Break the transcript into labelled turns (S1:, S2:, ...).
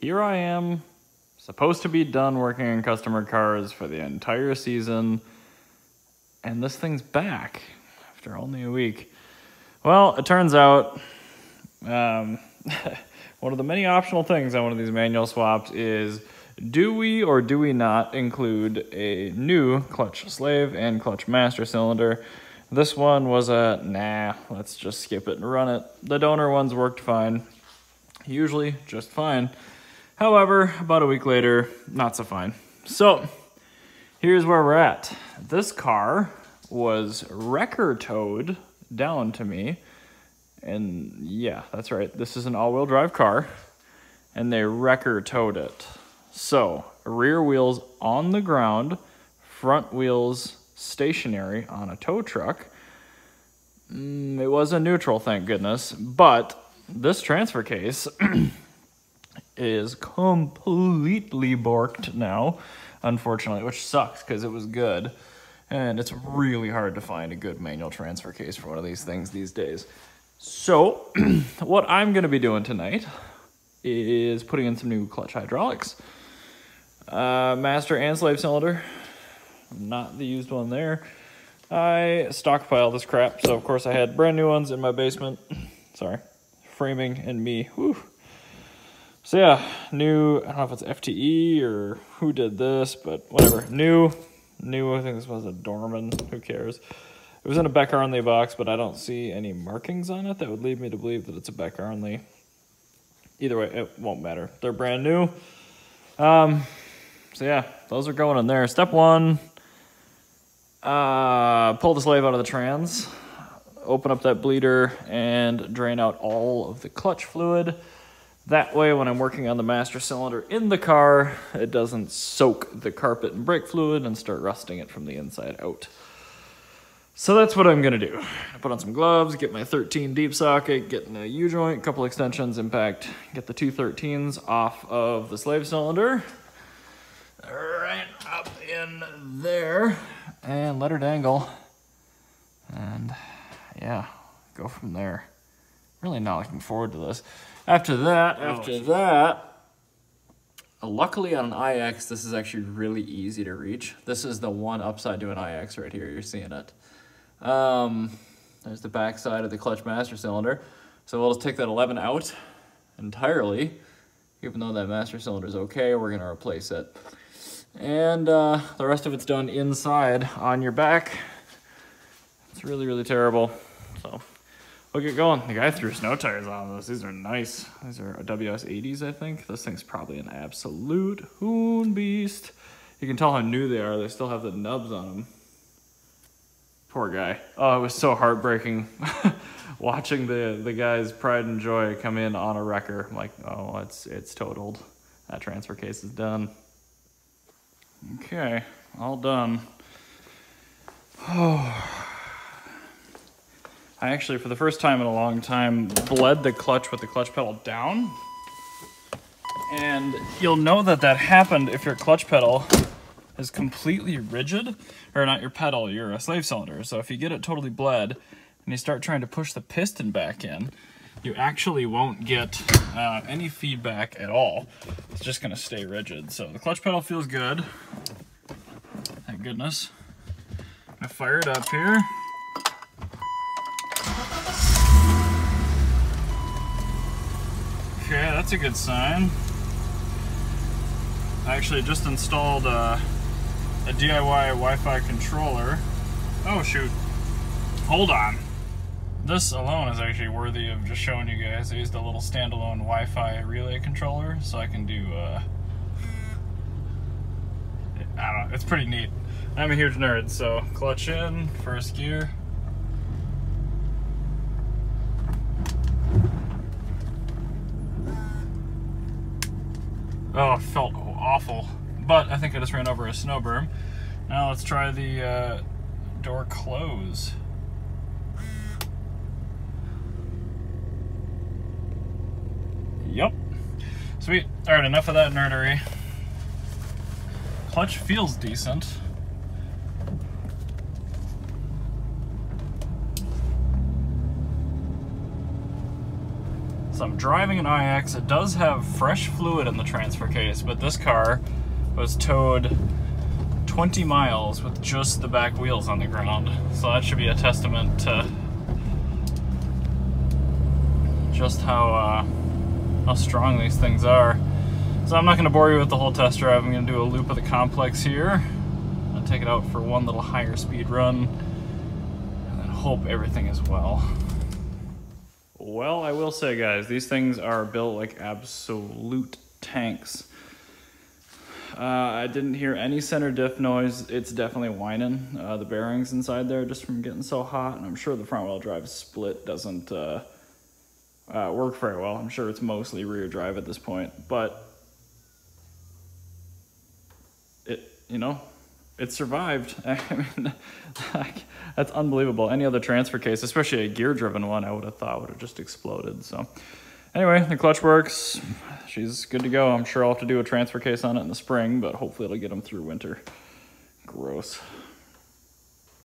S1: here I am, supposed to be done working on customer cars for the entire season, and this thing's back after only a week. Well, it turns out one of the many optional things on one of these manual swaps is, do we or do we not include a new clutch slave and clutch master cylinder? This one was a, nah, let's just skip it and run it. The donor ones worked fine, usually just fine. However, about a week later, not so fine. So, here's where we're at. This car was wrecker towed down to me. And yeah, that's right. This is an all-wheel drive car. And they wrecker towed it. So, rear wheels on the ground, front wheels stationary on a tow truck. It was a neutral, thank goodness. But this transfer case is completely borked now, unfortunately, which sucks because it was good. And it's really hard to find a good manual transfer case for one of these things these days. So what I'm going to be doing tonight is putting in some new clutch hydraulics. Master and slave cylinder, not the used one there. I stockpiled this crap, so of course I had brand new ones in my basement. Sorry, framing and me. Whew. So yeah, new, I don't know if it's FTE or who did this, but whatever. New, I think this was a Dorman, who cares. It was in a Beck-Arnley box, but I don't see any markings on it that would lead me to believe that it's a Beck-Arnley. Either way, it won't matter. They're brand new. So yeah, those are going in there. Step one, pull the slave out of the trans, open up that bleeder, and drain out all of the clutch fluid. That way, when I'm working on the master cylinder in the car, it doesn't soak the carpet in brake fluid and start rusting it from the inside out. So that's what I'm gonna do. I put on some gloves, get my 13 deep socket, get in a U-joint, couple extensions, impact, get the two 13s off of the slave cylinder, right up in there, and let her dangle. And yeah, go from there. Really not looking forward to this. After that, luckily on an IX, this is actually really easy to reach. This is the one upside to an IX right here, you're seeing it. There's the back side of the clutch master cylinder. So we'll just take that 11 out entirely. Even though that master cylinder is okay, we're gonna replace it. And the rest of it's done inside on your back. It's really, really terrible. So we'll get going. The guy threw snow tires on this. These are nice. These are WS80s, I think. This thing's probably an absolute hoon beast. You can tell how new they are. They still have the nubs on them. Poor guy. Oh, it was so heartbreaking watching the guy's pride and joy come in on a wrecker. I'm like, oh, it's totaled. That transfer case is done. Okay, all done. Oh. I actually, for the first time in a long time, bled the clutch with the clutch pedal down. And you'll know that that happened if your clutch pedal is completely rigid, or not your pedal, your slave cylinder. So if you get it totally bled and you start trying to push the piston back in, you actually won't get any feedback at all. It's just gonna stay rigid. So the clutch pedal feels good. Thank goodness. I'm gonna fire it up here. Okay, that's a good sign. I actually just installed a DIY Wi-Fi controller. Oh shoot, hold on. This alone is actually worthy of just showing you guys. I used a little standalone Wi-Fi relay controller, so I can do, I don't know, it's pretty neat. I'm a huge nerd, so clutch in, first gear. Oh, it felt awful, but I think I just ran over a snow berm. Now let's try the door close. Yep. Sweet. All right, enough of that nerdery. Clutch feels decent. So I'm driving an iX. It does have fresh fluid in the transfer case, but this car was towed 20 miles with just the back wheels on the ground. So that should be a testament to just how strong these things are. So I'm not going to bore you with the whole test drive. I'm going to do a loop of the complex here. I'll take it out for one little higher speed run and then hope everything is well. Well, I will say, guys, these things are built like absolute tanks. I didn't hear any center diff noise. It's definitely whining. The bearings inside there just from getting so hot, and I'm sure the front wheel drive split doesn't work very well. I'm sure it's mostly rear drive at this point, but it survived. I mean, that's unbelievable. Any other transfer case, especially a gear-driven one, I would have thought would have just exploded. So anyway, the clutch works. She's good to go. I'm sure I'll have to do a transfer case on it in the spring, but hopefully it'll get them through winter. Gross.